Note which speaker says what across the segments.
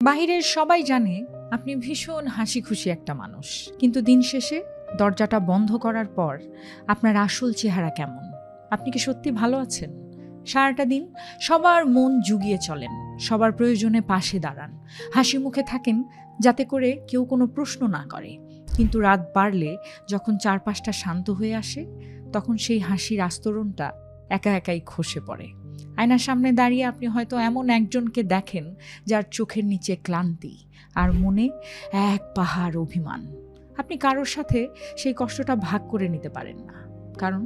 Speaker 1: বাহিরের সবাই জানে আপনি ভীষণ হাসি খুশি একটা মানুষ, কিন্তু দিন শেষে দরজাটা বন্ধ করার পর আপনার আসল চেহারা কেমন? আপনি কি সত্যি ভালো আছেন? সারাটা দিন সবার মন জুগিয়ে চলেন, সবার প্রয়োজনে পাশে দাঁড়ান, হাসি মুখে থাকেন যাতে করে কেউ কোনো প্রশ্ন না করে। কিন্তু রাত বাড়লে যখন চারপাশটা শান্ত হয়ে আসে, তখন সেই হাসির আস্তরণটা একা একাই খসে পড়ে। আয়নার সামনে দাঁড়িয়ে আপনি হয়তো এমন একজনকে দেখেন যার চোখের নিচে ক্লান্তি আর মনে এক পাহাড় অভিমান। আপনি কারোর সাথে সেই কষ্টটা ভাগ করে নিতে পারেন না, কারণ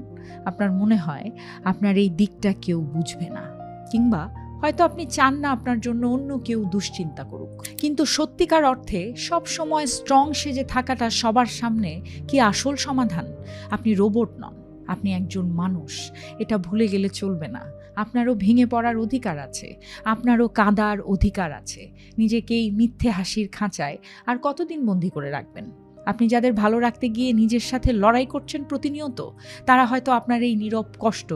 Speaker 1: আপনার মনে হয় আপনার এই দিকটা কেউ বুঝবে না, কিংবা হয়তো আপনি চান না আপনার জন্য অন্য কেউ দুশ্চিন্তা করুক। কিন্তু সত্যিকার অর্থে সব সময় স্ট্রং সেজে থাকাটা সবার সামনে কি আসল সমাধান? আপনি রোবট নন, আপনি একজন মানুষ। এটা ভুলে গেলে চলবে না। আপনারও ভেঙে পড়ার অধিকার আছে, আপনারও কাঁদার অধিকার আছে। নিজেকেই মিথ্যে হাসির খাঁচায় আর কতদিন বন্দি করে রাখবেন? আপনি যাদের ভালো রাখতে গিয়ে নিজের সাথে লড়াই করছেন প্রতিনিয়ত, তারা হয়তো আপনার এই নীরব কষ্ট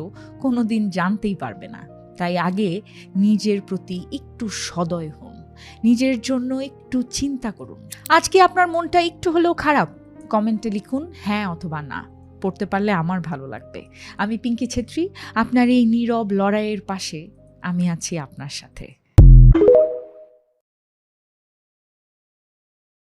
Speaker 1: কোনো দিন জানতেই পারবে না। তাই আগে নিজের প্রতি একটু সদয় হন, নিজের জন্য একটু চিন্তা করুন। আজকে আপনার মনটা একটু হলেও খারাপ? কমেন্টে লিখুন হ্যাঁ অথবা না। পড়তে পারলে আমার ভালো লাগবে। আমি পিঙ্কি ছেত্রী, আপনার এই নীরব লড়াইয়ের পাশে আমি আছি আপনার সাথে।